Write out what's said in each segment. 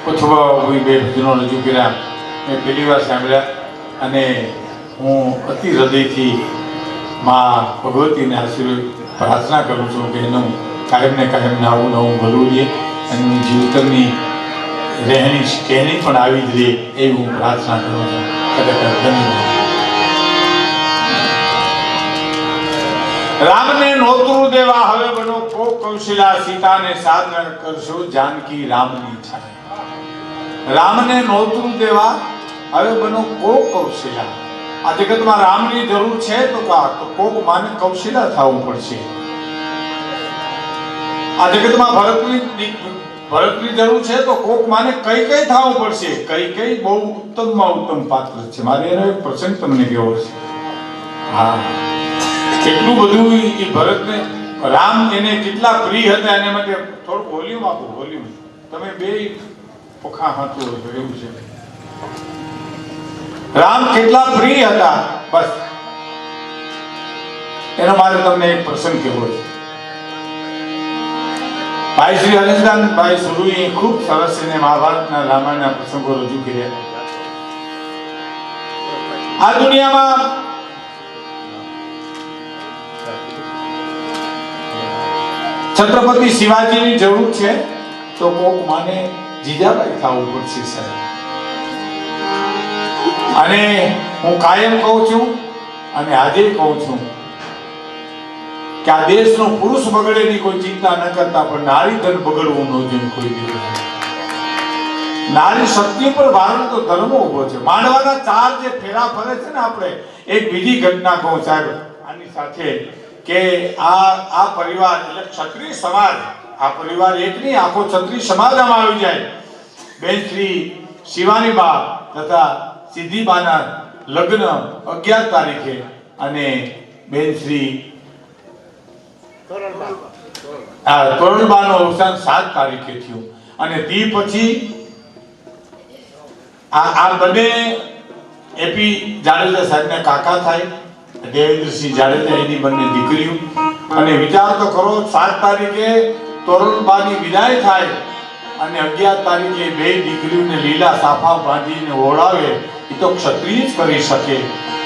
પૂછવા હોય બે ભજનો રજૂ કર્યા મેં પહેલી વાર સાંભળ્યા અને હું અતિ હૃદયથી મા ભગવતીને આશીર્વાદ પ્રાર્થના કરું છું કે એનું કાયમ ને આવું નવું ભલું રહે અને જીવતરની રહેણી કહેણી પણ આવી જ રહે એવી હું પ્રાર્થના કરું છું. ખરેખર ધન્યવાદ. રામને નોતરું દેવા હવે બનો કોક કૌશલા સીતાને સાધ કરશો જાનકી રામની છાય. રામને નોતરું દેવા હવે બનો કોક કૌશલા. આ જગતમાં રામની જરૂર છે તો કોક માને કૌશલા થવું પડશે. આ જગતમાં ભરતની જરૂર છે તો કોક માને કઈ થવું પડશે. કઈ બહુ ઉત્તમમાં ઉત્તમ પાત્ર છે. મારે એનો એક પ્રસંગ તમને કહેવો છે. હા, કેટલું બધું એ ભરતને રામ એને કેટલા પ્રિય હતા એના માટે થોડું વોલ્યુમ આપો. વોલ્યુમ તમે બે પોખા હાથો છો એવું છે. રામ કેટલા પ્રિય હતા બસ એનો મારે તમને એક પ્રસંગ કહેવો છે. ભાઈ શ્રી હરેશદાનભાઈ સુરુએ ખૂબ સરસ એને મહાભારતના રામાયણના પ્રસંગો રજૂ કર્યા. આ દુનિયામાં છત્રપતિ શિવાજીની જરૂર છે તો કોક માને જીજાબાઈ થવું પડશે સાહેબ. અને હું કાયમ કહું છું અને આજે કહું છું કે આ દેશનો પુરુષ બગડેની કોઈ ચિંતા ન કરતા પણ નારી ધન બગડવું ન જોઈએ કોઈ દિવસ. નારી શક્તિ પર ભારતનો ધર્મ ઉભો છે. માંડવાના 4 જે ફેરા ફરે છે ને આપણે એક બીજી ઘટના કહું સાહેબ આની સાથે કે આ પરિવાર એટલે ક્ષત્રિય સમાજ, આ પરિવાર એક નહીં આખો ક્ષત્રિય સમાજ આમાં આવી જાય. બેન શ્રી શિવાનીબા તથા સિદ્ધિબાના લગ્ન 11 તારીખે અને બેન શ્રી તોરણબાનું અવસાન 7 તારીખે થયું. અને તે પછી આ બંને એપી જાડેજા સાહેબના કાકા થાય દેવેન્દ્રસિંહ જાડેજા એની બંને દીકરીઓ. અને વિચાર તો કરો 7 તારીખે તોરણબાની વિદાય થાય અને 11 તારીખે બે દીકરીઓને લીલા સાફા બાંધીને ઓળાવે. એ તો ક્ષત્રિય જ કરી શકે,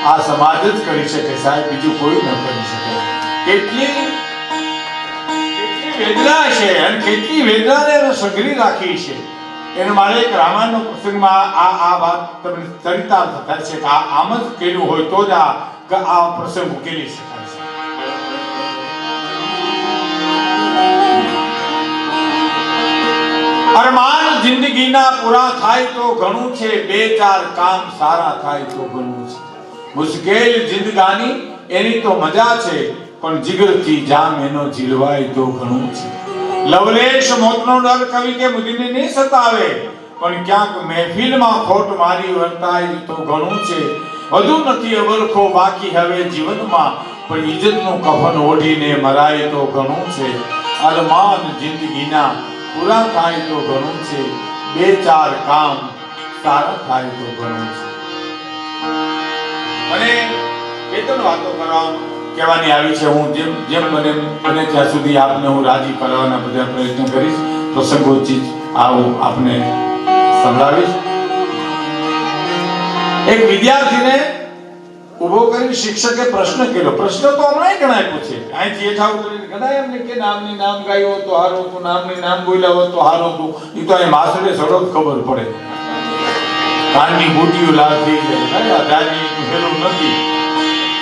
આ સમાજ જ કરી શકે સાહેબ, બીજું કોઈ ન કરી શકે. કેટલી વેદના છે અને કેટલી વેદનાને સઘળી રાખી છે. એને મારે એક રામાયણનો પ્રસંગમાં આ વાત તમને ચરિતાર્થ થાય છે કે આમ જ કર્યું હોય તો જ આ પ્રસંગ ઉકેલી શકાય છે. અરમાન જિંદગીના પૂરા થાય તો ઘણું છે, 2-4 કામ સારા થાય તો ઘણું છે. મુશ્કેલ જિંદગાની એની તો મજા છે પણ જીગરથી જામ એનો જીલવાય તો ઘણું છે. લવલેશ મોતનો ડર કવિ કે મુદીને નહીં સતાવે પણ ક્યાંક મહેફિલમાં ખોટ મારી વર્તાય તો ઘણું છે. વધુ નથી અબરખો બાકી હવે જીવનમાં પણ ઇજ્જતનું કફન ઓઢીને મરાય તો ઘણું છે. અરમાન જિંદગીના પૂરા થાય તો ઘણું છે, 2-4 કામ સારા થાય તો ઘણું છે. અને કેતન વાતો કહેવાની આવી છે. હું જેમ બને ત્યાં સુધી આપને હું રાજી કરવાના બધા પ્રયત્નો કરીશ. પ્રસંગોચિત આવું આપને સંભળાવીશ. એક વિદ્યાર્થીને ઉભો કરી શિક્ષકે પ્રશ્ન કર્યો. પ્રશ્ન તો હમણાં ઘણા પૂછે અહીંથી હેઠા ઉતરીને ઘણા એમને કે નામની નામ ગાયો તો હારો હતું, નામની નામ બોલ્યા હોત તો હારો હતું. એ તો અહીં માસરે સડો ખબર પડે. કાનની બુટીઓ લાલ થઈ જાય. રાજી હેલું નથી,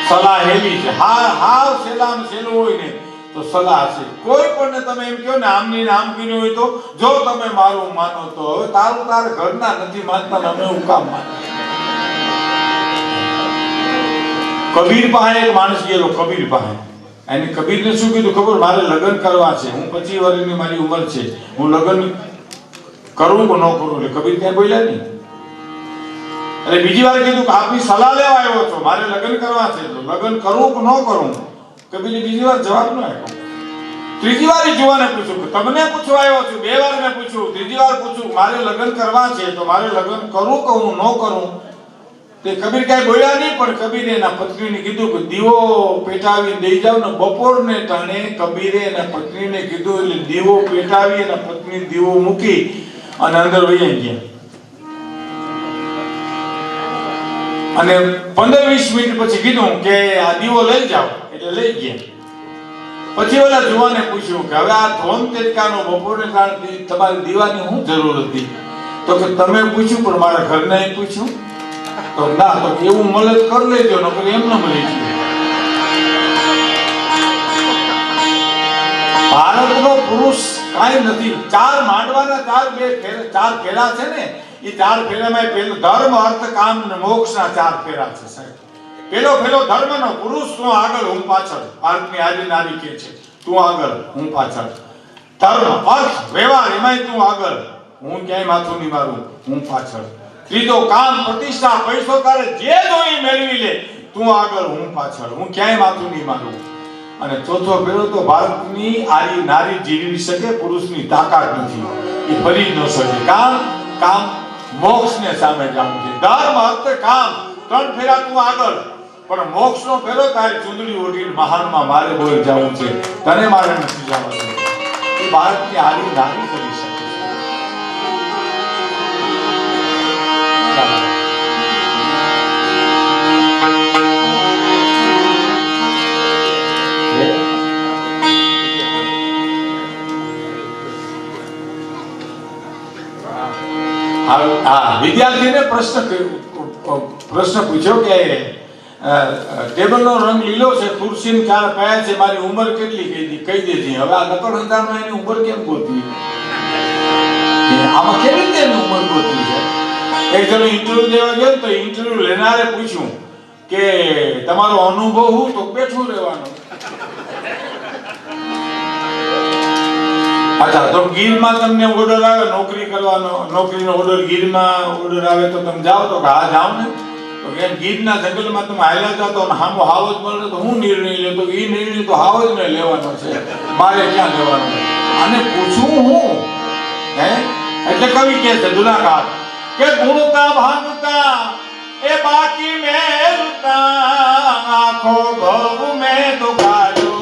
સલાહ હેલી છે. હાવ સેલામ સેલું હોય ને તો સલાહ છે. કોઈ પણ તમે એમ કહો ને આમની નામ કર્યું હોય તો જો તમે મારું માનો તો હવે તારું તારા ઘરના નથી માનતા, અમે હું કામ માન. કબીર પાસે એક માણસ ગયેલો. કબીર પાસે એને કબીરને શું કીધું ખબર? મારે લગ્ન કરવા છે, હું 25 વર્ષની મારી ઉંમર છે, હું લગ્ન કરું કે ન કરું? એટલે કબીર ક્યાં બોલ્યા નહીં. એટલે બીજી વાર કીધું કે આપની સલાહ લેવા આવ્યો છો, મારે લગ્ન કરવા છે, તો લગ્ન કરું કે ન કરું? કબીરે બીજી વાર જવાબ ન આપ્યો. ત્રીજી વાર જોવાને પૂછ્યું કે તમને પૂછવા આવ્યો છું, 2 વાર મેં પૂછ્યું, ત્રીજી વાર પૂછ્યું મારે લગ્ન કરવા છે તો મારે લગ્ન કરું કે હું ન કરું? તે કબીર કાંઈ બોલ્યા નહીં. પણ કબીરે એના પત્નીને કીધું કે દીવો પેટાવી દઈ જાવ ને. બપોરને ટાણે કબીરે એના પત્નીને કીધું એટલે દીવો પેટાવી એના પત્ની દીવો મૂકી અને અંદર વહી ગયા. અને 15-20 મિનિટ પછી કીધું કે આ દીવો લઈ જાઓ, એટલે લઈ ગયા. પછી ઓલા જુવાને પૂછ્યું કે હવે આ ધોમ તેજકાનો બપોરને કારણે તમારી દીવાની શું જરૂર હતી? તો કે તમે પૂછ્યું પણ મારા ઘરને પૂછ્યું. તો ના, તો એવું મળે કરી લેજો, નકર એમ ન મળી ગયું. ભારતનો પુરુષ કાંઈ નથી. 4 માંડવાના 4 ફેરા છે ને, એ 4 ફેરામાં પેલો ધર્મ, અર્થ, કામ અને મોક્ષના 4 ફેરા છે સાહેબ. પેલો ધર્મનો, પુરુષ તું આગળ હું પાછળ. ભારતની આજી નારી કે છે તું આગળ હું પાછળ. ધર્મ, અર્થ, વ્યવહાર એમાંય તું આગળ, હું ક્યાંય માથું નહીં મારું, હું પાછળ. ત્રીજો કામ, પ્રતિષ્ઠા, પૈસો તારે જે જોઈ મેળવી લે, તું આગળ હું પાછળ, હું ક્યાંય માથું નહીં મારું. અને ચોથો ફેરો તો ભારતની આરી નારી જીવી શકે, પુરુષની તાકાત નથી, એ ફરી ન શકે. કામ મોક્ષને સામે જવું છે. ધર્મ, અર્થ, કામ 3 ફેરા તું આગળ, પણ મોક્ષનો ફેરો તારી ચૂંદડી ઓઢીને મહાનમાં મારે બોલ જવું છે, તને મારે નથી જવું. એ ભારતની આરી નારી કરી શકે. વિદ્યાર્થીને પ્રશ્ન પૂછ્યો કે ટેબલનો રંગ લીલો છે, ખુરશી 4 પાયા છે, મારી ઉંમર કેટલી કહી દેજે. હવે આ નકળ હંધામાં એની ઉંમર કેમ ગોતવી? આમાં કેવી રીતે એની ઉંમર ગોતવી છે? એક જણો ઇન્ટરવ્યુ દેવા ગયો તો ઇન્ટરવ્યુ લેનારે પૂછ્યું કે તમારો અનુભવ શું? તો બેઠું રહેવાનું. અચ્છા, તો ગીરમાં તમને ઓર્ડર આવે નોકરી કરવાનો, નોકરીનો ઓર્ડર ગીરમાં ઓર્ડર આવે તો તમે જાઓ? તો હા જાઓ ને. તો એમ ગીરના જંગલમાં તમે હાલ્યા જાઓ તો હામો હાવ જ મળે તો હું નિર્ણય લે? તો એ નિર્ણય તો હાવ જ ને લેવાનો છે, મારે ક્યાં લેવાનો? આને પૂછવું હું? હે એટલે કવિ કહે છે જુનાકાર કે ગુણતા ભાંગતા એ બાકી મેલતા આખો ભવ મેં તો ગાયો.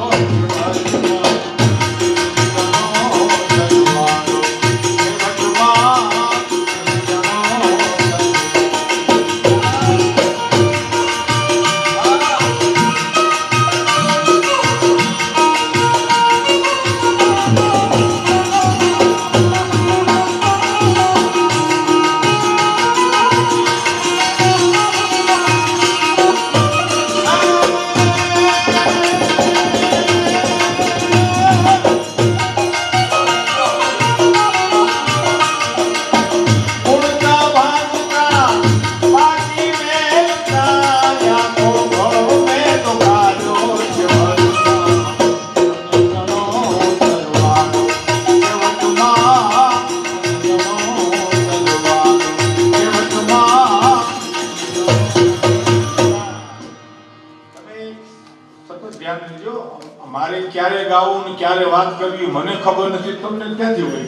મારે ક્યારે ગાવું ને ક્યારે વાત કરવી મને ખબર નથી, તમને ક્યાંથી હોય?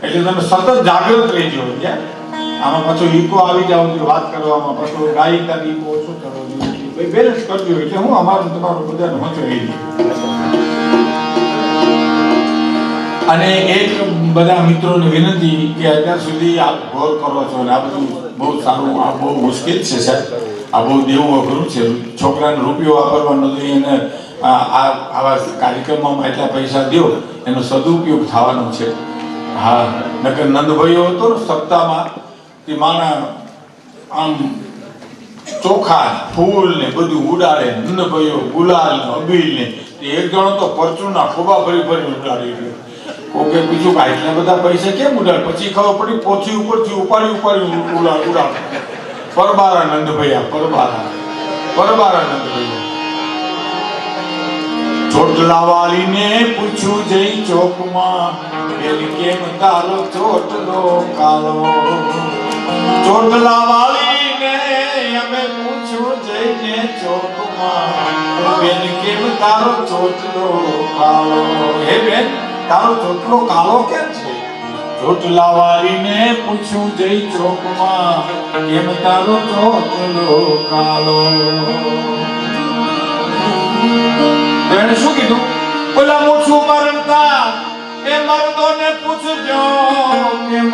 એટલે તમે સતત જાગૃત રહેજો. આમાં પાછો ઈકો આવી જાવ વાત કરવામાં, પાછો ગાયિકા ઈકો ઓછો કરવો જોઈએ, બેલેન્સ કરજો. એટલે હું અમારું તમારું બધાને મત રહી ગયું. અને એક બધા મિત્રોને વિનંતી કે અત્યાર સુધી આપ ગૌર કરો છો અને આ બધું બહુ સારું, આ બહુ મુશ્કેલ છે સાહેબ, આ બહુ દેવું અઘરું છે. છોકરાને રૂપિયો વાપરવાનો તો એને આવા કાર્યક્રમોમાં એટલા પૈસા દો એનો સદુપયોગ થવાનો છે. હા, નકર નંદભાઈઓ હતો ને સપ્તાહમાં તે માના આમ ચોખા ફૂલ ને બધું ઉડાડે, નંદભાઈઓ ગુલાલ ને અબીલ ને. એક જણો તો પરચુના ખોબા ભરી ઉડાડી ગયો. કોકે બીજું કે એટલા બધા પૈસા કેમ ઉડાડ? પછી ખબર પડી પોથી ઉપરથી ઉપાડી ઉડાડ. પરબારા નંદભાઈ, પરબારા નંદભાઈ. ચોટલા વાળીને પૂછ્યું જઈ ચોકમાં, પેલી કેમ તારો ચોટલો કાલો? ચોટલા વાળીને અમે પૂછ્યું જઈને ચોકમાં, બેન કેમ તારો ચોટલો કાલો? હે બેન, તારો ચોટલો કાલો કેમ છે? ચોટલા વાળીને પૂછ્યું જઈ ચોકમાં, કેમ તારો ચોટલો કાલો? એને શું કીધું? ઓલા મૂછું મરતા એ મર્દોને પૂછજો કેમ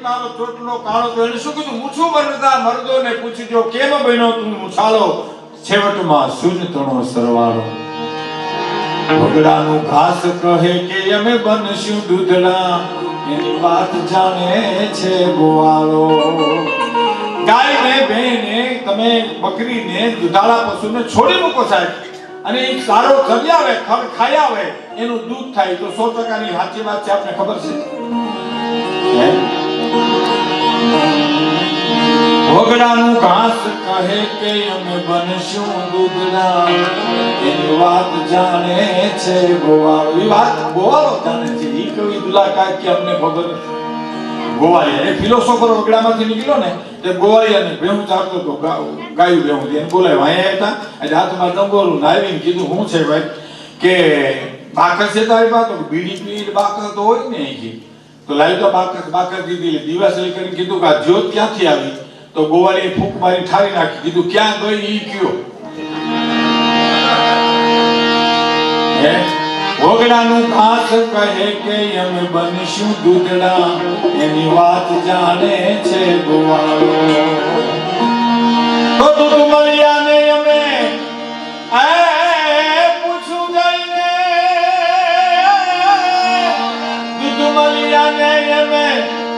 તારો ચોટલો કાળો તો એને શું કીધું મૂછું વરતા મર્દોને પૂછજો કેમ બન્યો તું મૂછાળો છેવટમાં શૂન્ય તણો સરવાળો વગડાનું ઘાસ કહે કે અમે બનશું દૂધડા એની વાત જાણે છે ગોવાળો ગાયને ભેંને તમે બકરીને દુધાળા પશુને છોડી મૂકો સાહેબ અને એક સારો જમી આવે ખડ ખાઈ આવે એનું દૂધ થાય તો 100% ની સાચી વાત છે આપને ખબર છે વગડાનું ઘાસ કહે કે અમે બનશું દૂધડા એની વાત જાણે છે ગોવાળો એ વાત ગોવાળો જાણે છે ઈ કવિ દુલાકા કે અમને ખબર ગોવાળિયા એ ફિલોસોફર વગડામાંથી નીકળ્યો ને તે ગોવાળિયાને ભેહું ચારતો તો ગાયું ભેહું એને બોલાવ્યા અહીંયા હતા એટલે હાથમાં ડંગોરું નાવીને કીધું શું છે ભાઈ કે બાકસ છે તારી પાસે તો બીડી પી બાકસ તો હોય ને અહીંથી તો લાવ્યું તો બાકસ દીધી દિવાસળી કરીને કીધું કે આ જ્યોત ક્યાંથી આવી તો ગોવાળીએ ફૂંક મારી ઠારી નાખી કીધું ક્યાં ગઈ ઈ કયો હે વગડાનું ઘાસ કહે કે અમે બનશું દૂધડા એની વાત જાણે છે ગોવાળો તો દૂધ મળ્યા ને અમે પૂછું જઈને દૂધ મળ્યા ને અમે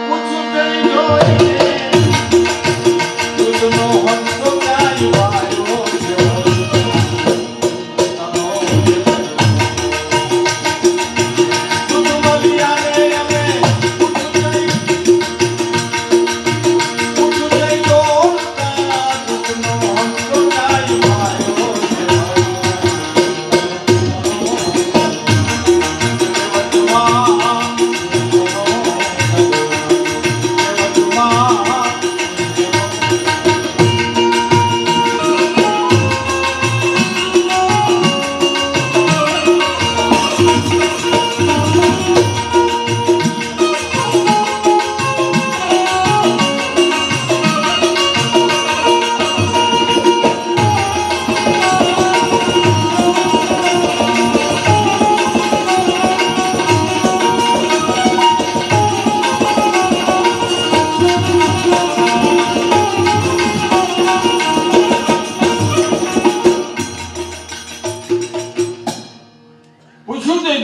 પૂછું જઈ જોઈને દૂધનો હંસો ગાયો આવ્યો છે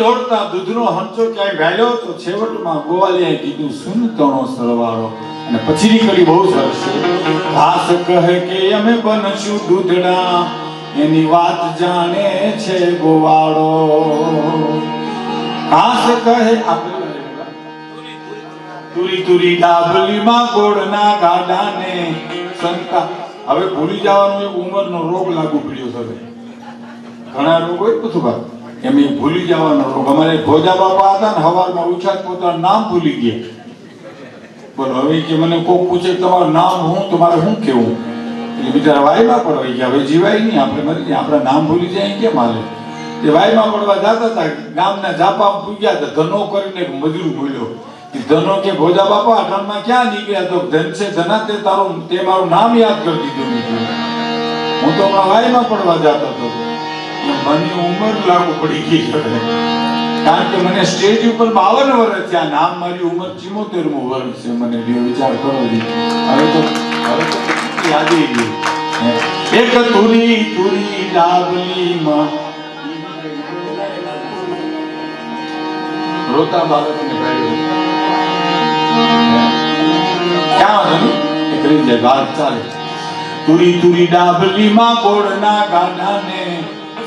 દોડતા દૂધનો હંચો ક્યાંય ગાલ્યો તો છેવટમાં ગોવાળિયાએ કીધું સુન તણો સરવાળો અને પછીની કડી બહુ સરસ છે ઘાસ કહે કે અમે બનશું દૂધડા એની વાત જાણે છે ગોવાળો ઘાસ કહે તુરી તુરી ડાબલીમાં ગોળના ગાડાને સંતા હવે ભૂલી જવાનું એક ઉંમરનો રોગ લાગુ પડ્યો છે ઘણા રોગ હોય બધું એમ ભૂલી જવાનો રોગ અમારે ભોજા બાપા હતા ને હવારમાં ઉઠ્યા પોતાનું નામ ભૂલી ગયા બોલો હવે કે મને કોક પૂછે તમારું નામ હું તમારે શું કેવું એટલે બિચારા વાયમાં પડવા ગયા હવે જીવાય નહીં આપણે મરી જાય આપણા નામ ભૂલી જાય કેમ હાલે તે વાયમાં પડવા જતા હતા ગામના ઝાપામાં પૂગ્યા હતા ધનો કરીને એક મજૂર બોલ્યો ધનો કે ભોજા બાપા અઠાણમાં ક્યાં નીકળ્યા તો ધન છે ધના તે મારું નામ યાદ કરી દીધું હું તો હમણાં વાયમાં પડવા જતો હતો મને ઉંમર લાગુ પડી ગઈ છે કારણ કે મને સ્ટેજ ઉપર 52 વર્ષ છે આ નામ મારી ઉંમર 74મું વર્ષ છે મને વિચાર કરો હવે તો યાદી ગયું એક તુરી તુરી ડાબલીમાં રોતા બાળકને કાઢ્યો ક્યાં હતું એક રીતે વાત ચાલે તુરી તુરી ડાબલીમાં ગોળના ગાડાને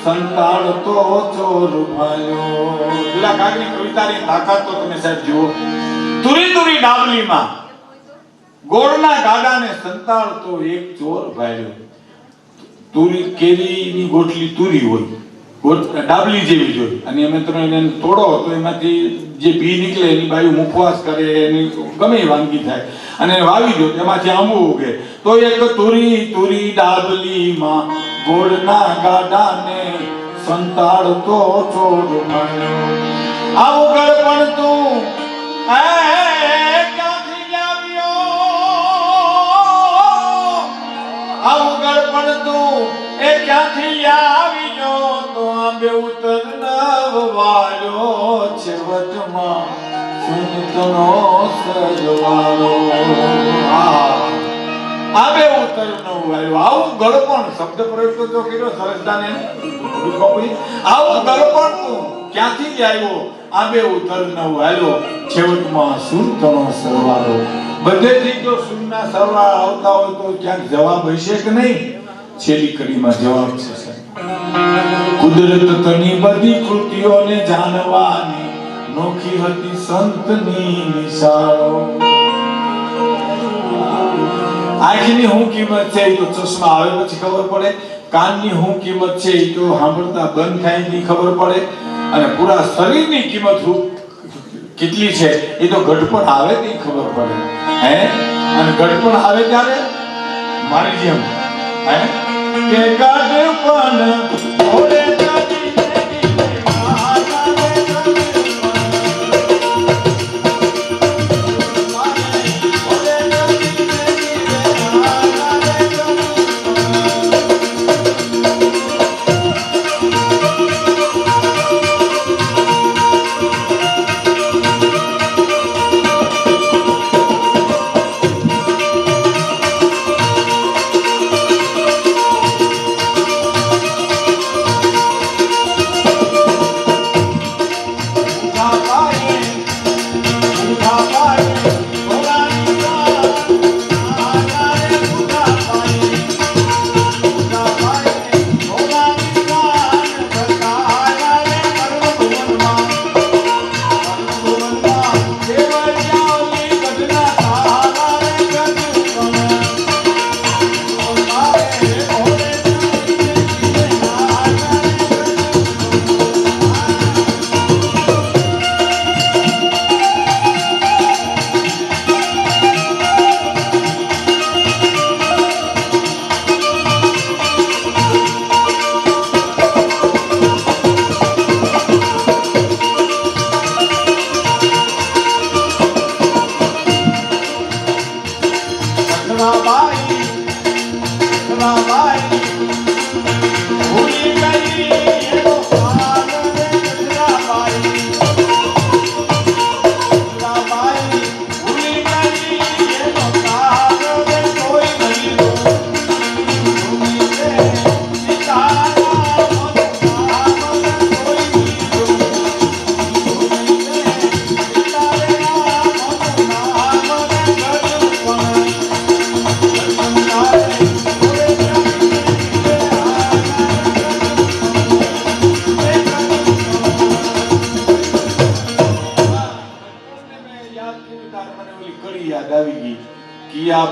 સંતાળ તો ચોર ભાયો પેલા કાગની કવિતાની તાકાત તો તમે સાહેબ જુઓ તુરી તુરી ડાબલીમાં ગોળના ગાડાને સંતાળ તો એક ચોર ભાયો તુરી કેરીની ગોટલી તુરી હોય ડાબલી જેવી જોઈ અને અમે એને તોડો તો એમાંથી જે બી નીકળે એની બાજુ મુખવાસ કરે એની ગમે વાનગી થાય અને વાવી દો એમાંથી આંબુ ઉગે તો એક તુરી તુરી ડાબલીમાં ગોળના ગાડાને સંતાળ તો ચોર મળ્યો આવું ગળપણ તું ક્યાંથી આવ્યો આવું ગળપણ તું ક્યાંથી આવ્યો તો આંબે ઉતર નવ વાળ્યો છે છેવટમાં સુનતનો સરવાળો. આવે ઉતરનો વાયો આવું ગળપણ શબ્દ પ્રયોગ તો કર્યો સરસદાને આવું ગળપણ તું ક્યાંથી આવ્યો? આબે ઉતરનો વાયો છેવટમાં સુનતનો સરવાળો. બધેથી જો સુનના સરવાળા આવતા હોય તો ક્યાંક જવાબ હશે કે નહીં? છેલ્લી કડીમાં જવાબ છે. કુદરત તની બધી કૃતિઓને જાણવાની નોખી હતી સંતની નિશાળો. આંખની શું કિંમત છે એ તો ચશ્મા આવે પછી ખબર પડે. કાનની શું કિંમત છે એ તો સાંભળતા બંધ થાય ની ખબર પડે. અને પૂરા શરીરની કિંમત કેટલી છે એ તો ઘટપણ આવે ની ખબર પડે. હે અને ઘટપણ આવે ત્યારે મારી જેમ હે કે ઘટપણ ઓરે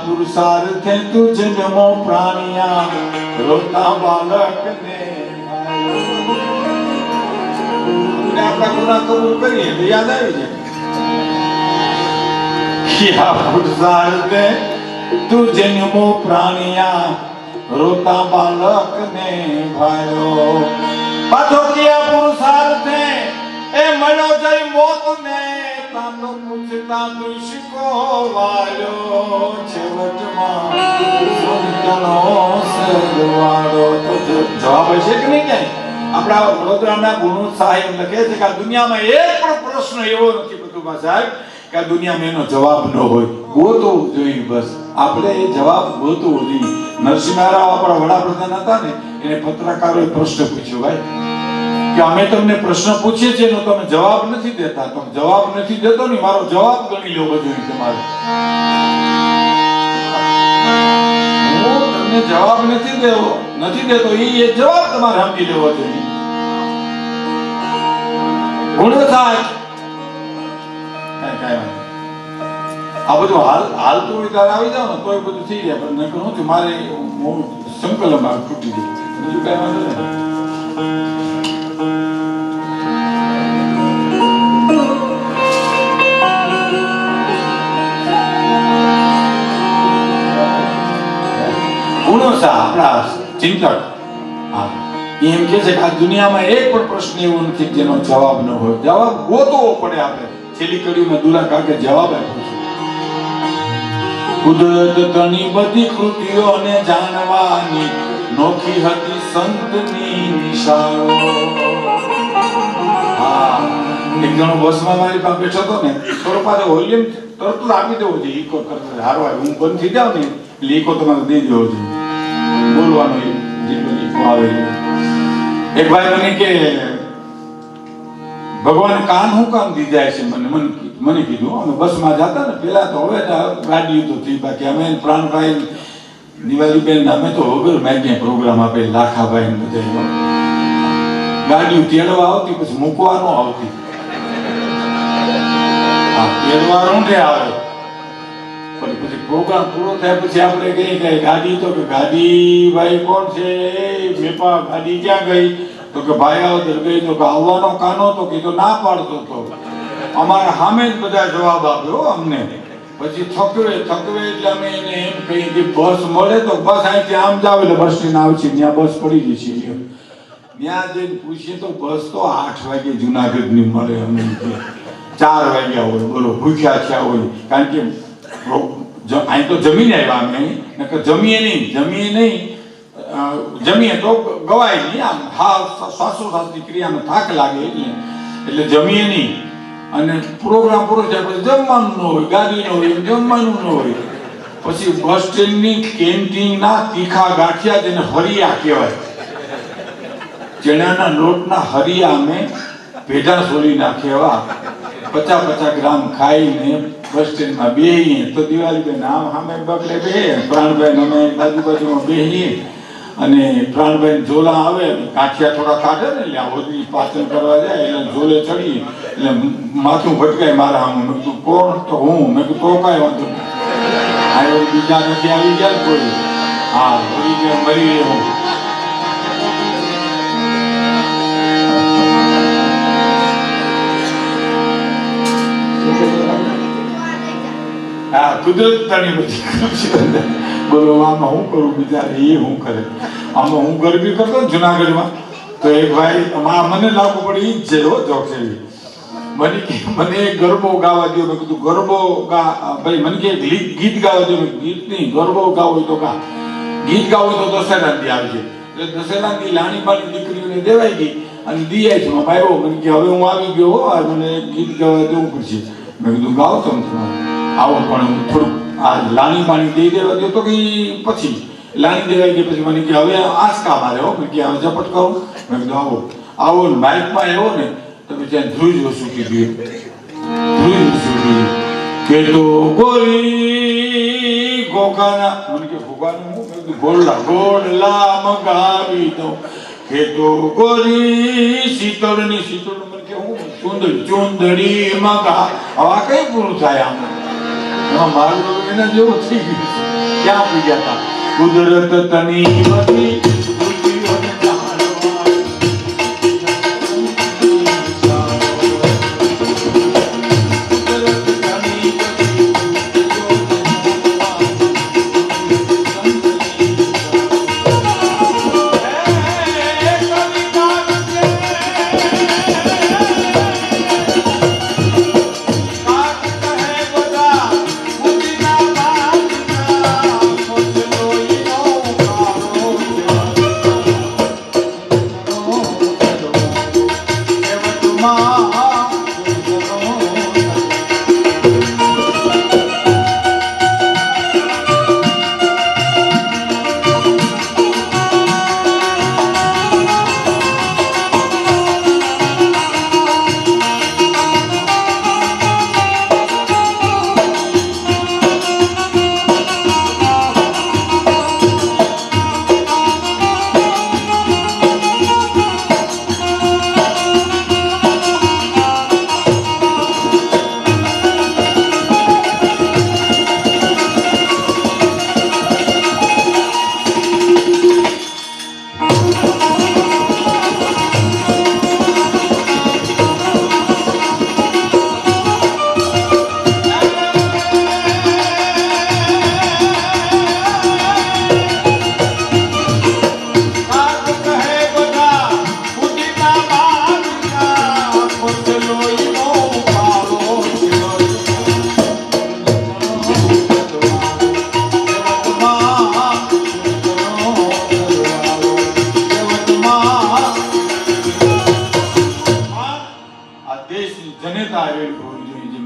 પુરુષાર્થે તું જન્મો પ્રાણિયા રોતા બાલકને આપણા ગુના કબૂલ કરીએ તો યાદ આવી જાય. કિયા પુરુષાર્થે તું જન્મો પ્રાણિયા રોતા બાલકને ભાયો. પાછો કિયા પુરુષાર્થે એ મળ્યો જઈ મોતને તાનો પૂછતા દુષ્કો વાયો છેવટમાં સુનતનો સરવાળો. તો જવાબ હશે કે નહીં? ક્યાંય આપણા વડોદરાના ગુણુ સાહેબ લખે છે કે આ દુનિયામાં એક પણ પ્રશ્ન એવો નથી બધું સાહેબ કે આ દુનિયામાં એનો જવાબ ન હોય. ગોતવું જોઈએ બસ. આપણે એ જવાબ ગોતવો જોઈએ. નરસિંહ મહેરા આપણા વડાપ્રધાન હતા ને એને પત્રકારોએ પ્રશ્ન પૂછ્યો ભાઈ કે અમે તમને પ્રશ્ન પૂછીએ છીએ એનો તમે જવાબ નથી દેતા. તમે જવાબ નથી દેતો ને મારો જવાબ ગણી લો બધું તમારે. હું તમને જવાબ નથી દેતો એ જવાબ તમારે સમજી લેવો જોઈએ. ગુણ થાય આ બધું હાલતું હોય ત્યારે આવી જાવ ને તો એ બધું થઈ જાય. પણ નકર હું મારે સંકલન તૂટી જાય. બીજું કઈ વાંધો નહીં. આપણા ચિંતક એમ કે છે કે આ દુનિયામાં એક પણ પ્રશ્ન એવો નથી જેનો જવાબ ન હોય. જવાબ ગોતવો પડે. આપણે છેલ્લી કડીમાં દુલા કાકે જવાબ આપ્યો છે. કુદરત તની બધી કૃતિઓને જાણવાની નોખી હતી સંતની નિશાળો. એક જણો બસમાં મારી પાસે બેઠો હતો ને, થોડો પાછો વોલ્યુમ તરત જ આપી દેવો જોઈએ. ઈકો કરતા હારવા હું બંધ થઈ જાઉં ને એટલે ઈકો તમારે દઈ દેવો જોઈએ. બોલવાનું જેટલું ઈકો આવે. એક ભાઈ મને કે ભગવાન કાન હું કામ દીધા છે? મને કીધું અમે બસમાં જતા ને પેલા તો, હવે ગાડી તો થઈ, બાકી અમે પ્રાણભાઈ દિવાળીબેન અમે તો વગર મેં પ્રોગ્રામ આપે લાખાભાઈ ને બધા ગાડીઓ તેડવા આવતી, પછી મૂકવાનો આવતી. હા, તેડવા રૂંઢે આવે, પણ પછી પ્રોગ્રામ પૂરો થાય પછી આપણે કહીએ કે ગાડી, તો કે ગાડી ભાઈ કોણ છે? મેપા ગાડી ક્યાં ગઈ? તો કે ભાઈ આવતર ગઈ. તો કે આવવાનો કાનો? તો કીધું ના પાડતો તો. અમારા સામે જ બધા જવાબ આપ્યો અમને. પછી થકવે એટલે અમે એને એમ કહી કે બસ મળે તો બસ અહીંથી આમ જાવ એટલે બસ સ્ટેન્ડ આવશે, ત્યાં બસ પડી જશે. ત્યાં જઈને પૂછીએ તો બસ તો 8 વાગે જુનાગઢની મળે. અમને 4 વાગ્યા હોય, બોલો ભૂખ્યા થયા હોય. કારણ કે અહીં તો જમીને આવ્યા અમે, જમીએ નહીં જમીએ તો ગવાય નહીં. આમ શ્વાસોશ્વાસની ક્રિયામાં થાક લાગે એટલે જમીએ નહીં. અને પ્રોગ્રામ પૂરો થાય પછી જમવાનું ન હોય, ગાડી ન હોય, જમવાનું ન હોય. પછી બસ સ્ટેન્ડની કેન્ટીનના તીખા ગાંઠિયા, જેને હરિયા કહેવાય, ચણાના લોટના હરિયા અમે ભેઢા સોલી નાખ્યા, 50 ગ્રામ ખાઈને બસ સ્ટેન્ડમાં બેહીએ. તો દિવાળીબેન આમ સામે બગલે બેહે, પ્રાણભાઈ અમે બાજુમાં બેહીએ. અને પ્રાણભાઈ ઝોલા આવે, ગાંઠિયા થોડા કાઢે ને એટલે આ હોદી પાચન કરવા જાય એટલે ઝોલે ચડીએ એટલે માથું ભટકાય મારા આમ. મેં કીધું કોણ? તો હું. મેં કીધું તો કાંઈ વાંધો નહીં, આ બીજા નથી આવી ગયા કોઈ. હા, મરી ગયા, મરી હું. હા, કુદરત તાણી બધી. બોલો આમાં હું કરું? બિચારે એ હું કરે. આમાં હું ગરબી કરતો જુનાગઢમાં તો એક ભાઈ મને લાગુ પડી ઈ જ છે હો જોક્સ એવી. મને ગરબો ગાવા દો. મેં કીધું ગરબો ગા ભાઈ. મને કે ગીત ગાવા દો. ગીત નહીં, ગરબો ગાવો હોય તો ગા. ગીત ગાવો હોય તો દશેરાની આવજે. એટલે દશેરાની લાણી બાની દીકરીઓને દેવાઈ ગઈ અને દિયા છે ભાઈ. મને કે હવે હું આવી ગયો હો, મને ગીત ગાવા દેવું પડશે. મેં કીધું ગાઓ તમે આવો, પણ થોડુંક આ લાણી પાણી દઈ દેવા દો. તો કે પછી લાણી દેવાઈ ગઈ. પછી મને કે હવે આંસકા મારે હો. મેં કે હવે ઝપટ કરું. મેં કીધું આવો ને માઇકમાં આવ્યો ને તો ત્યાં ધ્રુજ વસુ કીધું. ધ્રુજ વસુ કીધું કે તો ગોરી ગોગાના. મને કે ગોગાનું હું? મેં કીધું ગોળલા મંગાવી દઉં. કે તો ગોરી શીતળની. મને કે હું ચુંદડી મંગા. હવે કઈ પૂરું થાય આમ? મારું એના જેવું થઈ ગયું. ક્યાં પી ગયા હતા? કુદરત તની બધી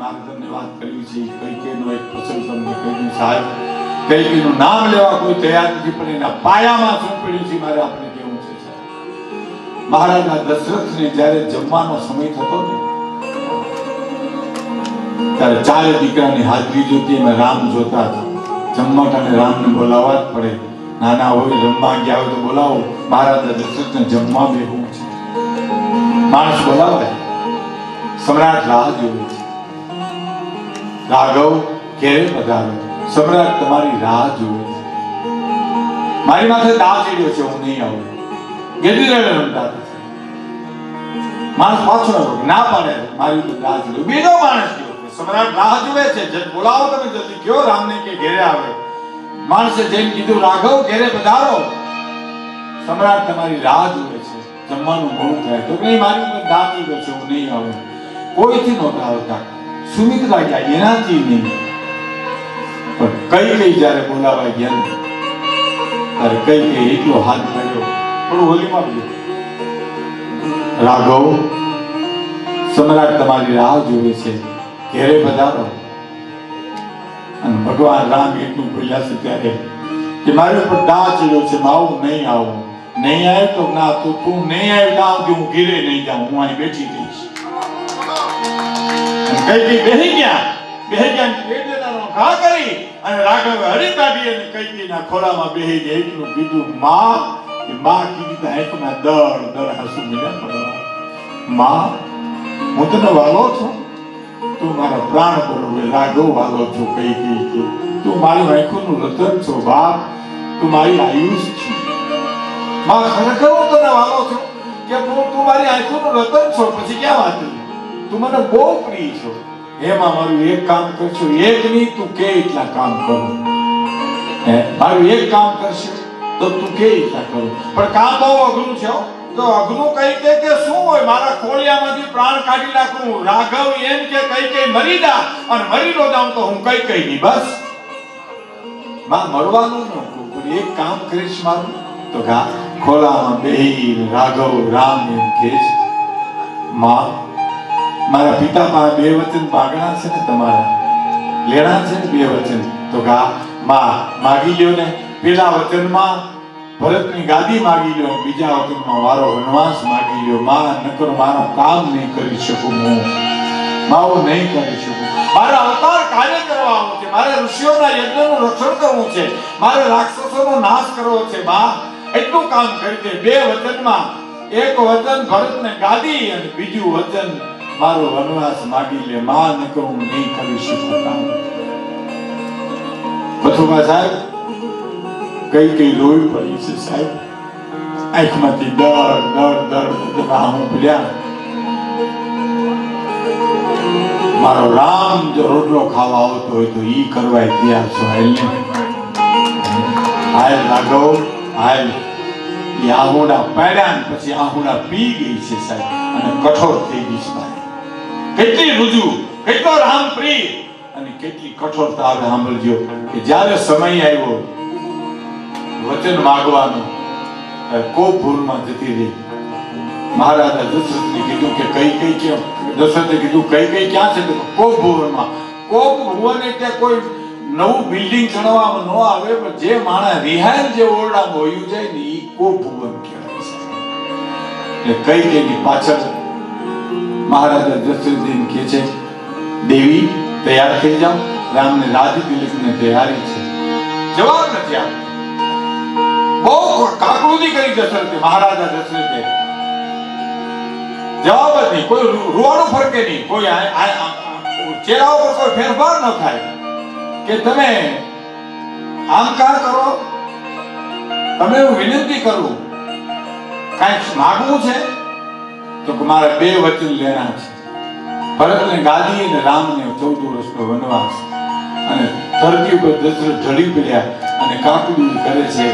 માર્ગદર્શનની વાત કરી છે. કૈકેયીનો એક પ્રસંગ તમને કહી દઉં સાહેબ. કૈકેયીનું નામ લેવા કોઈ તૈયાર નથી, પણ એના પાયામાં શું પડ્યું છે મારે આપણે કેવું છે સાહેબ. મહારાજા દશરથને જ્યારે જમવાનો સમય થતો ને ત્યારે ચારે દીકરાની હાજરી જોતી. એમાં રામ જોતા હતા. જમવા ટાણે રામને બોલાવવા જ પડે. નાના હોય રમવા ગયા હોય તો બોલાવો. મહારાજા દશરથને જમવા બેહવું છે. માણસ બોલાવાય. સમ્રાટ રાહ જોવે છે. રાઘવ ઘેરે પધારો. સમ્રાટ તમારી રાહ જોવે છે. મારી માથે દાવ ચડ્યો છે, હું નહીં આવું. ગેડી રેડે રમતા હતા. માણસ પાછો ના પાડે. મારી રાહ જોવે. બીજો માણસ ગયો. સમ્રાટ રાહ જોવે છે. બોલાવો તમે જલ્દી. કયો રામને કે ઘેરે આવે. માણસે જઈને કીધું રાઘવ ઘેરે પધારો. સમ્રાટ તમારી રાહ જોવે છે. જમવાનું મોડું થાય તો નહીં, મારી ઉપર દાંતી ગયો છે, હું નહીં આવું. કોઈથી નહોતા આવતા. સુમિત્રા ગયા એનાથી નહીં. પણ કઈ જ્યારે બોલાવા ગયા ને ત્યારે કઈ એકલો હાથ પડ્યો. થોડું હોલીમાં ગયો. રાઘવ સમ્રાટ તમારી રાહ જોવે છે, ઘેરે પધારો. અને ભગવાન રામ એટલું બોલ્યા છે ત્યારે કે મારી ઉપર દાવ ચડ્યો છે, આવું નહીં આવું. નહીં આવે તો ના, તો તું નહીં આવે ત્યાં સુધી હું ઘેરે નહીં જાઉં, હું અહીં બેઠી રહીશ. કઈ બેહી ગયા. ઘા કરી અને રાઘવે હરી કાઢી અને કઈકીના ખોળામાં બેહી ગયા. એટલું કીધું માં કીધી આંખમાં દળ હસુ મળ્યા પડવા. માં હું તને વાલો છું, તું મારા પ્રાણ બરોબર. રાઘવ વાલો છું. કઈ તું મારી આંખોનું રતન છો. બાપ તું મારી આયુષ છે. માં ખરેખર હું તને વાલો છું કે તું મારી આંખોનું રતન છો. પછી ક્યાં વાત? તું મને બહુ પ્રિય છો. એમાં મારું એક કામ કરશો. એક નહીં તું કે એટલા કામ કરું. મારું એક કામ કરશો તો તું કે એટલા કરું. પણ કામ બહુ અઘરું છે. તો અઘરું કઈ કે શું હોય? મારા ખોળિયામાંથી પ્રાણ કાઢી નાખું. રાઘવ એમ કે કઈ મરી જા અને મરી નો જાઉં તો હું કઈ નહીં. બસ માં મળવાનું ન પણ એક કામ કરીશ મારું તો ખોળામાં બેહી રાઘવ રામ એમ કે છે માં મારા પિતા પાસે બે વચન માગણા છે ને, તમારા લેણા છે ને બે વચન. તો માં માગી લ્યો ને. પેલા વચનમાં ભરતની ગાદી માગી લ્યો, બીજા વચનમાં મારો વનવાસ માગી લ્યો. માં નકર મારો કામ નહીં કરી શકું. હું માવો નહીં કરી શકું. મારે અવતાર કાર્ય કરવા આવું છે. મારે ઋષિઓના યજ્ઞનું રક્ષણ કરવું છે. મારે રાક્ષસોનો નાશ કરવો છે. માં એટલું કામ કરી દે. બે વચનમાં એક વચન ભરતને ગાદી અને બીજું વચન મારો વનવાસ માગી લે. માં નકર હું નહીં કરી શકું કામ. પથુભા સાહેબ કઈ રોઈ પડી છે સાહેબ. આંખમાંથી દર રાહું ભર્યા. મારો રામ જો રોટલો ખાવા આવતો હોય તો ઈ કરવાય તૈયાર છો. હાલ રાઘવ હાલ. એ આહુડા પાડ્યા પછી આહુડા પી ગઈ છે સાહેબ અને કઠોર થઈ ગઈ છે. કેટલી રુજુ, કેટલો રામ પ્રિય અને કેટલી કઠોરતા આવે. સાંભળજો કે જ્યારે સમય આવ્યો વચન માંગવાનો કોપભૂરમાં જતી રહી. મહારાજા દશરથને કીધું કે કઈ કેમ? દશરથે કીધું કઈ ક્યાં છે? કોપભુવનમાં. કોપભુવન એટલે કોઈ નવું બિલ્ડિંગ ચણવામાં ન આવે, પણ જે માણસ રિહાયન જે ઓરડામાં હોયું જાય ને એ કોપભુવન કહેવાય છે. એટલે કઈ પાછળ મહારાજા દશરથજી કહે છે દેવી તૈયાર થઈ જાઓ. રામને રાજ તિલકને તૈયારી છે. જવાબ નથી આપતો. બહુ કાકડુદી કરી દશરથે. મહારાજા દશરથે જવાબ જ નહીં. કોઈ રૂવાડું ફરકે નહીં. કોઈ ચહેરા ઉપર કોઈ ફેરફાર ન થાય કે તમે આમ કા કરો. તમે હું વિનંતી કરું કાંઈક માગવું છે તો મારે બે વચન લેણા છે. ભરતને ગાદી અને રામને 14 વર્ષનો વનવાસ. અને ધરતી ઉપર દશરથ ઢળી પડ્યા અને કાકડું કરે છે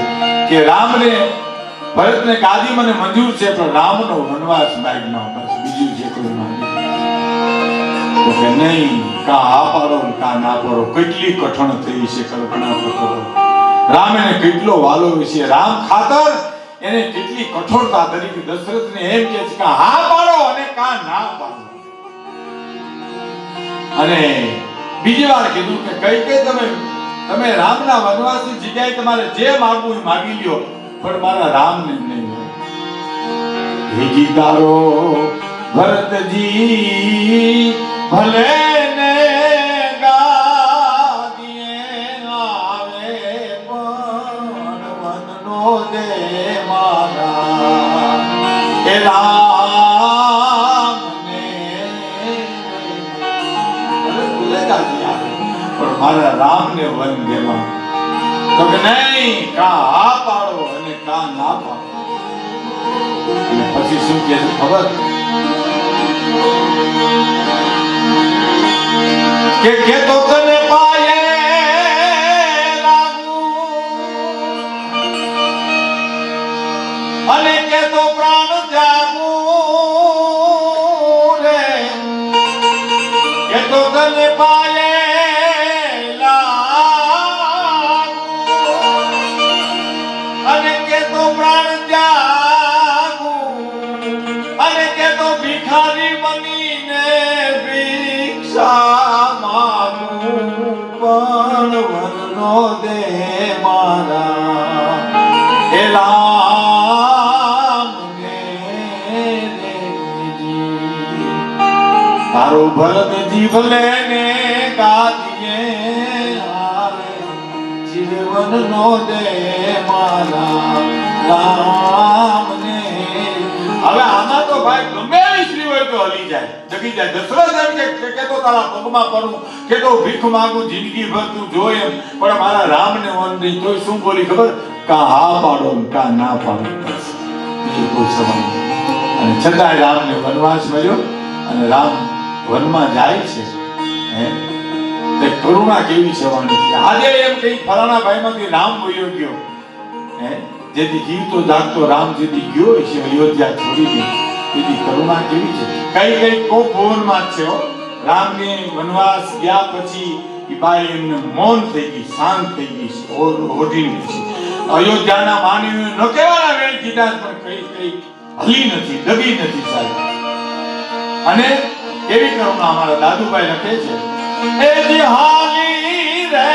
કે રામને ભરતને ગાદી મને મંજૂર છે, પણ રામનો વનવાસ માગમાં બસ બીજું જે કોઈ માંગે તો કે નહીં. કા આ પાડો કા ના પાડો. કેટલી કઠણ થઈ છે કલ્પના કરો. રામ એને કેટલો વાલો છે. રામ ખાતર એને કેટલી કઠોરતા તરીકે દશરથને એમ કહે છે કે હા પાડો અને કા ના પાડો. અને બીજી વાર કીધું કે કઈ તમે રામના વનવાસની જગ્યાએ તમારે જે માંગવું એ માગી લ્યો, પણ મારા રામને નહીં. હેજી તારો ભરતજી ભલે ને ગાદીએ આવે, પણ વનનો દે મારા એ રામને. પણ મારા રામને વન દેવા તો કે નહીં, કા હા પાડો અને કા ના પાડો. અને પછી શું કે ખબર કે તો તને પાયે લાગુ અને કે તો પ્રાણ ત્યાગું રે, કે તો તને પાયે લાગુ અને કે તો પ્રાણ અને કે તો ભિખારી બનીને ભિક્ષા માંગું, પણ વરનો દે મારા હે રામને દેજી. તારો ભરત જીવ લેને ગાદીએ આવે, જીવન નો દે મારા રામને. હવે આમાં તો ભાઈ ગમે એવી સ્ત્રી હોય તો હલી જાય, જગી જાય. દશરથ એમ કે તો તારા પગમાં પડું, કે તો ભીખ માંગું જિંદગી ભર તું જોઈ એમ, પણ મારા રામને વન દઈ. તોય શું બોલી ખબર? કા હા પાડો કા ના પાડો, બીજું કોઈ સવાલ નહીં. અને છતાંય રામને વનવાસ મળ્યો અને રામ વનમાં જાય છે. હે તે કરુણા કેવી છવાની છે. આજે એમ કઈ ફલાણા ભાઈમાંથી રામ વયો ગયો, હે જેથી જીવતો જાગતો રામ જેથી ગયો છે અયોધ્યા છોડીને, તેથી કરુણા કેવી છે. કઈ કોક ભુવનમાં જ છે હો. રામને વનવાસ ગયા પછી એ બાઈ એમને મૌન થઈ ગઈ, શાંત થઈ ગઈ છે, ઓઢી ગઈ છે. અયોધ્યાના માનવીઓ ન કહેવાના વેણ કીધા, પણ કઈ હલી નથી, દબી નથી સાહેબ. અને કેવી કરુણા અમારા દાદુભાઈ લખે છે, એ જે હાલી રે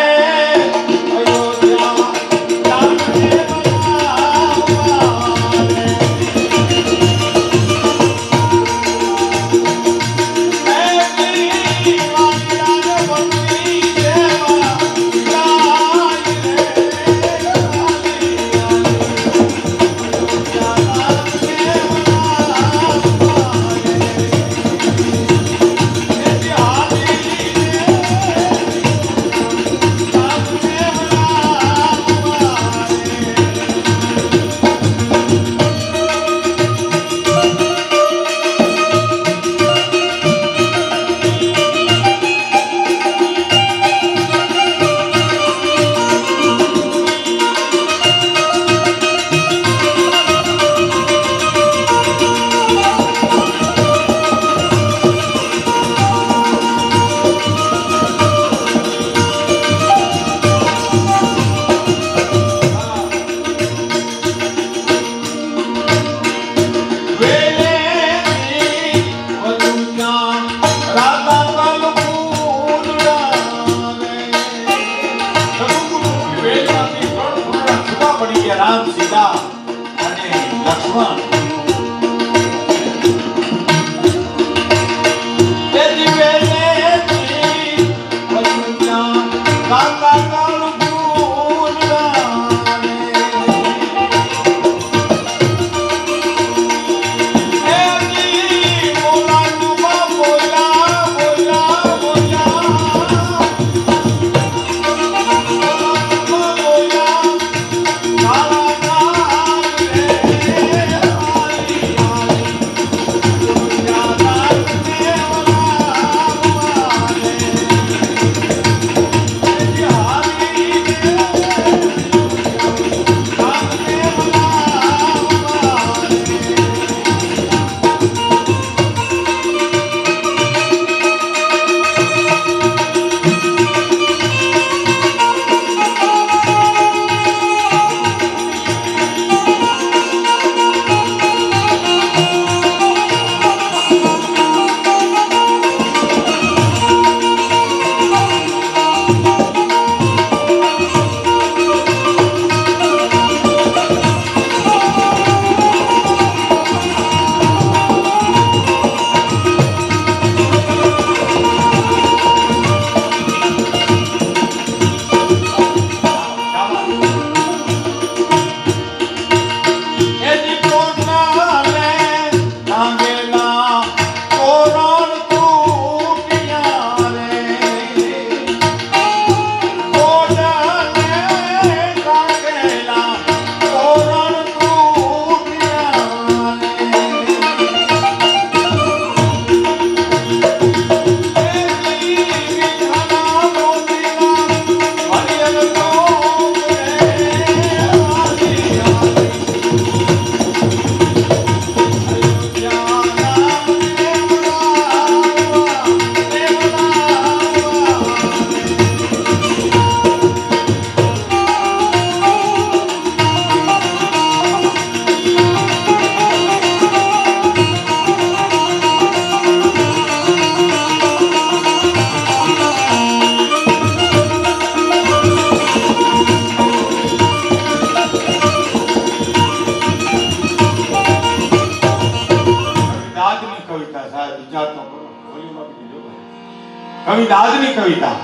આવી દાદની કવિતા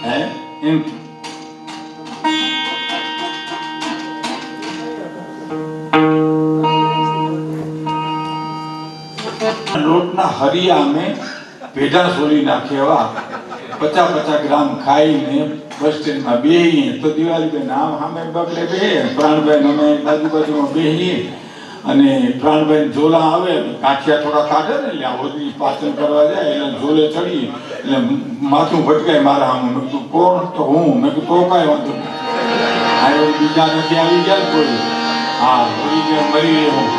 હે એમ લોટના હરિયા અમે ભેઢા સોલી નાખ્યા 50 ગ્રામ ખાઈને બસ સ્ટેન્ડમાં બેહીએ તો દિવાળી નામ સામે બગડે બે પ્રાણભાઈ અમે આજુબાજુમાં બેહીએ અને પ્રાણભાઈ ઝોલા આવે કાઠિયા થોડા કાઢે ને એટલે હોદી પાચન કરવા જાય એટલે ઝોલે ચડીએ એટલે માથું ભટકાય મારા આમ મેં કીધું કોણ તો હું મેં કીધું તો કાંઈ વાંધો નહીં આ બીજા નથી આવી ગયા કોઈ હા હોળી કે મરી હું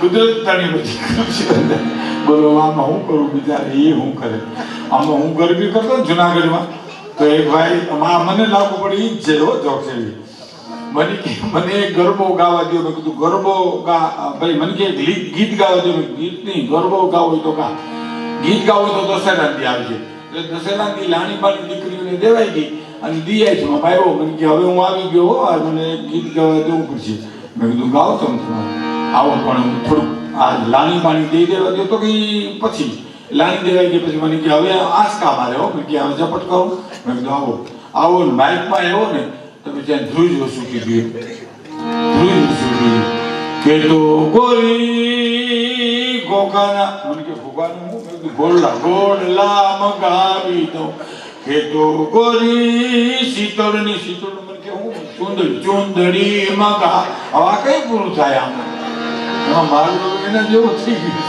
કુદરત તારી બધી બોલો આમાં હું કરું બિચારે એ હું કરે આમાં હું ગરબી કરતો જુનાગઢમાં તો એક ભાઈ મને લાગુ પડે એ જ છે હો જોક છે મને ગરબો ગાવા દો મેં કીધું ગરબો ગા ભાઈ મને કે ગીત ગાવા દો ગીત નહીં ગરબો ગાવો હોય તો ગા ગીત ગાવું હોય તો દશેરાની આવજે એટલે દશેરાની લાણી બાની દીકરીઓને દેવાઈ ગઈ અને દિયાય છે ભાઈ મને કે હવે હું આવી ગયો હો આ મને ગીત ગાવા દેવું પડશે મેં કીધું ગાઓ તમે તમારે આવો પણ થોડુંક આ લાણી પાણી દઈ દેવા દો તો કે પછી લાણી દેવાઈ ગઈ પછી મને કે હવે આંસકા મારે હો કે હવે ઝપટ કરો મેં કીધું આવો ને માઇકમાં આવ્યો ને તો પછી ધ્રુજ વસું કીધું ધ્રુજ વસું કીધું કે તો ગોરી ગોગાના મને કે ગોગાનું હું મેં કીધું ગોળલા મંગાવી દઉં કે તો ગોરી શીતળની શીતળ મને કે હું ચુંદડી મગા હવે કઈ પૂરું થાય આમ મારું એના જેવું થઈ ગયું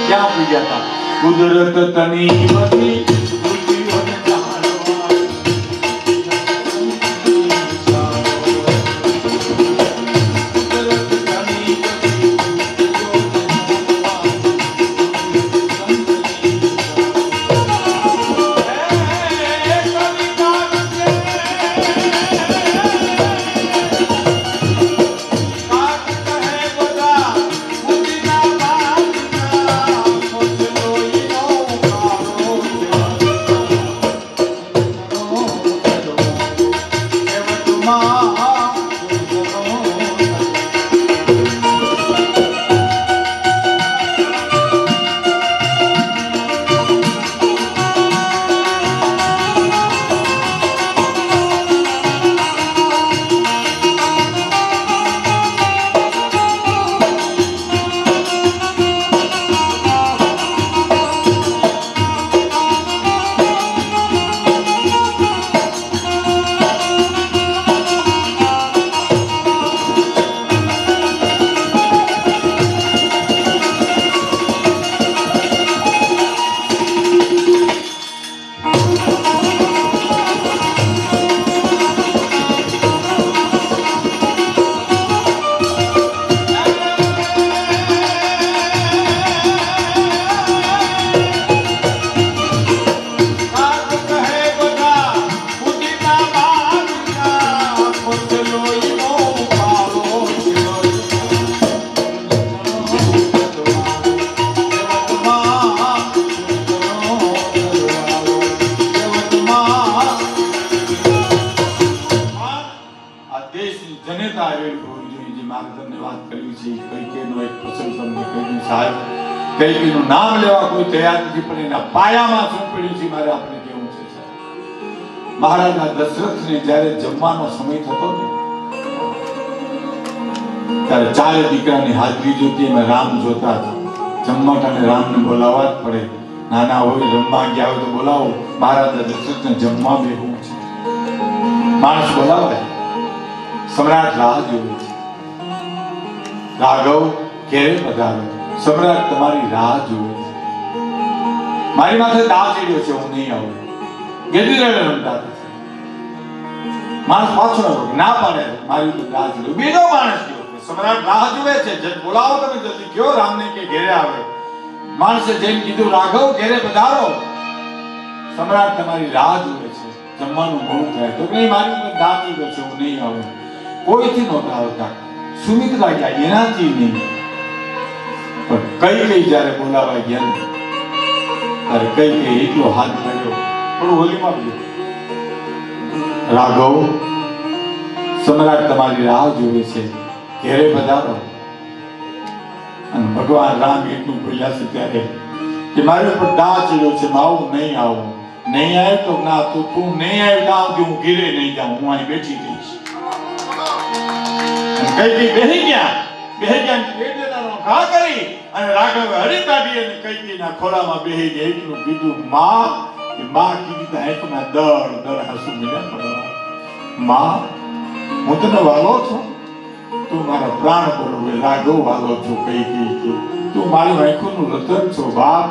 ક્યાં પી ગયા હતા કુદરત તની બધી કઈકીનું નામ લેવા કોઈ તૈયાર નથી પણ એના પાયામાં શું પડ્યું છે મારે આપણે કેવું છે મહારાજા દશરથને જ્યારે જમવાનો સમય થતો ને ત્યારે ચારે દીકરાની હાજરી જોતી એમાં રામ જોતા હતા જમવા ટાણે રામને બોલાવવા જ પડે નાના હોય રમવા ગયા હોય તો બોલાવો મહારાજા દશરથને જમવા બેહવું છે માણસ બોલાવે સમ્રાટ રાહ જોવે છે રાઘવ ક્યારે પધારો સમ્રાટ તમારી રાહ જોવે છે મારી માથે દાવ ચડ્યો છે હું નહીં આવું ગેડી રેડે રમતા માણસ પાછો ના પાડે મારી રાહ જોવે બીજો માણસ ગયો સમ્રાટ રાહ જોવે છે જજ બોલાવો તમે જલ્દી કયો રામને કે ઘેરે આવે માણસે જઈને કીધું રાઘવ ઘેરે પધારો સમ્રાટ તમારી રાહ જોવે છે જમવાનું મોડું થાય તો નહીં મારી ઉપર દાવ ચડ્યો છે હું નહીં આવું કોઈથી નહોતા આવતા સુમિત્રા ગયા એનાથી નહીં પણ કઈ જયારે બોલાવા ગયા ત્યારે કઈ એટલો હાથ મળ્યો થોડું હોલીમાં ગયો રાઘવ સમ્રાટ તમારી રાહ જોવે છે, ઘેરે પધારો. અને ભગવાન રામ એટલું બોલ્યા છે ત્યારે કે મારી ઉપર દાહ ચડ્યો છે, આવું નહીં આવું. નહીં આવે તો ના, તો તું નહીં આવે ત્યાં સુધી હું ઘેરે નહીં જાઉં, હું અહીં બેઠી રહીશ. કઈ બેહી ગયા ઘા કરી અને રાઘવે હળી કાઢી અને કઈકીના ખોળામાં બેહી ગયા. એટલું કીધું માં કીધી આંખમાં દર હસુ મીડા પડવા. માં, હું તને વાલો છું, તું મારા પ્રાણ બરોબર રાઘવ વાલો છું. કઈ તું મારી આંખોનું રતન છો બાપ,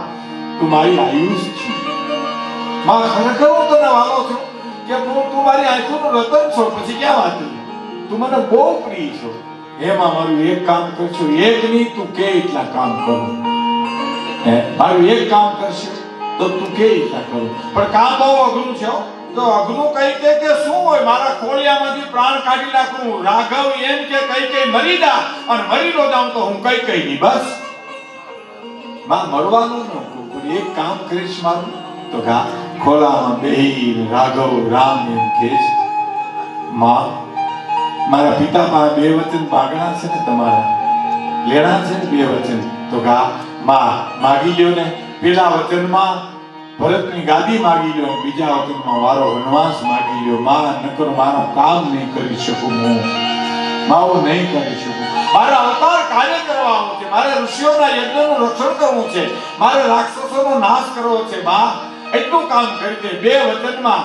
તું મારી આયુષ છે. માં, ખરેખર હું તને વાલો છું કે તું મારી આંખોનું રતન છો. પછી ક્યાં વાત, તું મને બહુ પ્રિય છો. એમાં મારું એક કામ કરશો, એક નહીં તું કે એટલા કામ કરું. મારું એક કામ કરશે તો તું કે એટલા કરું. પણ કામ બહુ અઘરું છે. તો અઘરું કઈ કે શું હોય? મારા ખોળિયામાંથી પ્રાણ કાઢી નાખું. રાઘવ એમ કે કઈ મરી જા, અને મરી નો જાઉં તો હું કઈ નહીં. બસ માં, મરવાનું ન પણ એક કામ કરીશ મારું. તો ખોળામાં બેહી રાઘવ રામ એમ કે છે, માં, મારા પિતા પાસે 2 વચન માગણા છે ને, તમારા લેણા છે ને 2 વચન. તો માં માગી લ્યો ને. પેલા વચનમાં ભરતની ગાદી માગી લ્યો, બીજા વચનમાં મારો વનવાસ માગી લ્યો. માં, નકર મારું કામ નહીં કરી શકું હું. મારો નહીં કરી શકું. મારે અવતાર કાર્ય કરવા આવું છે, મારે ઋષિઓના યજ્ઞનું રક્ષણ કરવું છે, મારે રાક્ષસોનો નાશ કરવો છે. માં, એટલું કામ કરી દે. 2 વચનમાં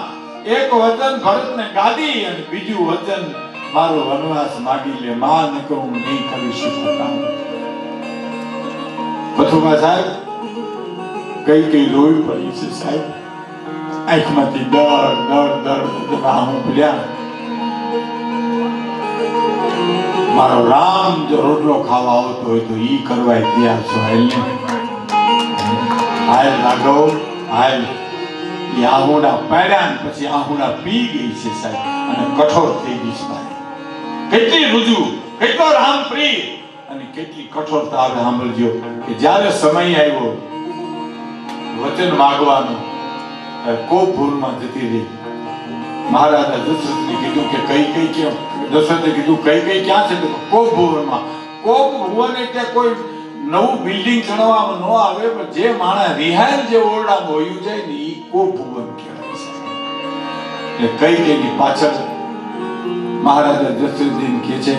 એક વચન ભરતને ગાદી અને બીજું વચન મારો વનવાસ માગી લે. માં, નકર હું નહીં કરી શકું કામ. પથુમા સાહેબ કઈ રોઈ પડી છે સાહેબ. આંખમાંથી દર આહું ભર્યા. મારો રામ જો રોટલો ખાવા આવતો હોય તો ઈ કરવા તૈયાર છો. હાલ રાઘવ હાલ. એ આહુડા પાડ્યા ને પછી આહુડા પી ગઈ છે સાહેબ, અને કઠોર થઈ ગઈ છે. કેટલી રુજુ, કેટલો રામ પ્રિય અને કેટલી કઠોરતા આવે. સાંભળજો કે જ્યારે સમય આવ્યો વચન માગવાનો, કોપ ભૂલમાં જતી રહી. મહારાજા દશરથને કીધું કે કઈ કેમ? દશરથે કીધું કઈ ક્યાં છે? કોપ ભુવનમાં. કોપ ભુવન એટલે કોઈ નવું બિલ્ડિંગ ચણવામાં ન આવે, પણ જે માણસ રિહાયલ જે ઓરડામાં હોયું જાય ને એ કોપ ભુવન કહેવાય છે. એટલે કઈ પાછળ મહારાજા દશરથજીને કહે છે,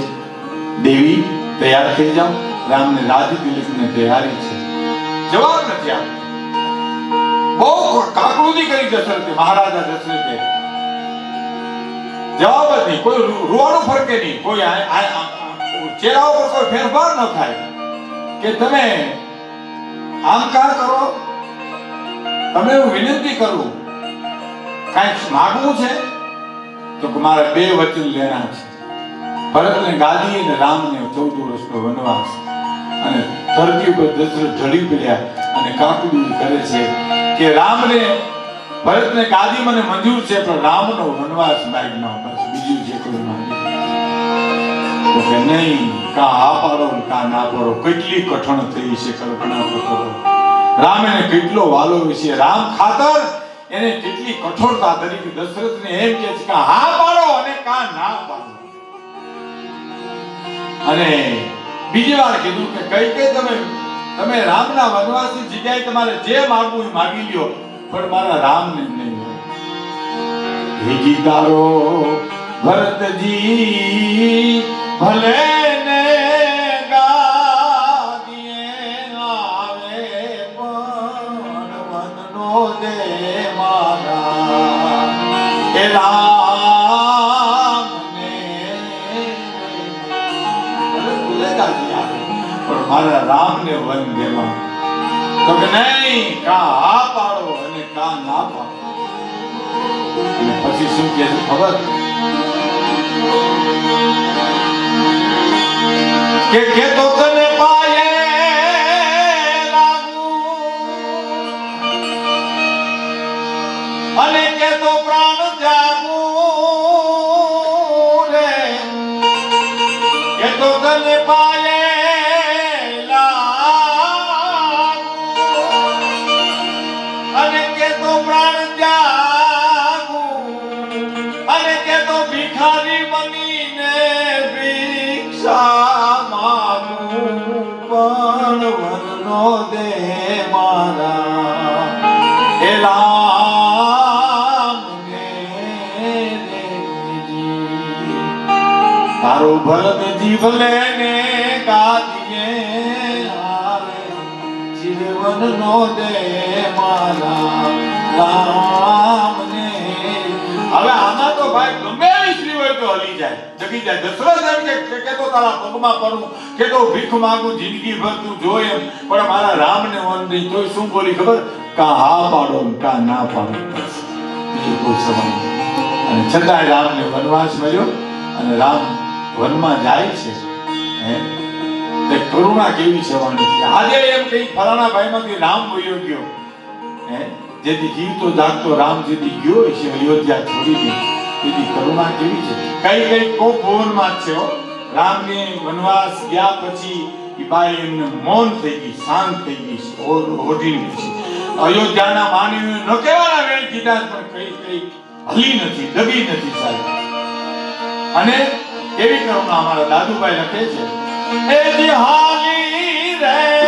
દેવી તૈયાર થઈ જાઓ, રામને રાજતિલકની તૈયારી છે. જવાબ નથી આપતો. બહુ કાકૃતિ કરી દશરથે. મહારાજા દશરથે જવાબ જ નહીં. કોઈ રૂવાડું ફરકે નહીં, કોઈ ચહેરા ઉપર કોઈ ફેરફાર ન થાય કે તમે આમકાર કરો. તમે હું વિનંતી કરું, કાંઈક માગવું છે તો મારે 2 વચન લેના છે. ભરતને ગાદી અને રામને 14 વર્ષનો વનવાસ. અને ધરતી ઉપર દશરથ ઢળી પડ્યા અને કાકુડી કરે છે કે રામને ભરતને ગાદી મને મંજૂર છે, પણ રામનો વનવાસ માગમાં બસ બીજું જે કોઈ માંગે તો કે નહીં. કા આ પાડો કા ના પાડો. કેટલી કઠણ થઈ છે, કલ્પના કરો. રામ એને કેટલો વાલો છે. રામ ખાતર એને કેટલી કઠોરતા તરીકે દશરથને એમ કહે છે કે હા પાડો અને કા ના પાડો. અને બીજી વાર કીધું કે કઈ તમે રામના વનવાસની જગ્યાએ તમારે જે માંગવું એ માગી લ્યો, પણ મારા રામને નહીં. ભેગી તારો ભરતજી ભલે ને ગાદીએ આવે, પણ વનનો દે મારા એ રામને. ભલે ગાદી આવે પણ મારા રામને વન દેવા. તો કે નહીં, કા હા પાડો અને કા ના પાડો. અને પછી શું કહે છે ખબર? કે તો તને પાયે લાગુ અને કે તો પ્રાણ ત્યાગું રે. કે તો તને પાયે અને કે તો પ્રાણ ત્યાગું અને કે તો ભિખારી બનીને ભિક્ષા માગું પણ વરનો દે મારા હે રામને દેજી તારો ભરત જીવલે ને ગાદીએ આવે જીવન નો દે મારા રામને હવે આમાં તો ભાઈ ગમે એવી સ્ત્રી હોય તો હલી જાય જગી જાય દશરથ એમ કે તો તારા પગમાં પડું કે તો ભીખ માંગુ જિંદગી ભર તું જોય એમ પણ મારા રામને વન દઈ તોય શું બોલી ખબર કા હા પાડો કા ના પાડો બીજું કોઈ સવાલ નહીં અને છતાંય રામને વનવાસ મળ્યો અને રામ વનમાં જાય છે હે તે કરુણા કેવી છવાની છે આજે એમ કઈ ફલાણા ભાઈમાંથી રામ વયો ગયો હે જેથી જીવતો જાગતો રામ જેથી ગયો છે અયોધ્યા છોડીને તેથી કરુણા કેવી છે કઈ કઈ કોપ ભુવનમાં જ છે હો રામને વનવાસ ગયા પછી ઈ બાઈ એમને મૌન થઈ ગઈ શાંત થઈ ગઈ છે ઓઢી ગઈ છે અયોધ્યાના માનવીઓ ન કહેવાના વેણ કીધા પણ કઈ કઈ હલી નથી દબી નથી સાહેબ અને એવી કરુણા અમારા દાદુભાઈ લખે છે એ જે હાલી રે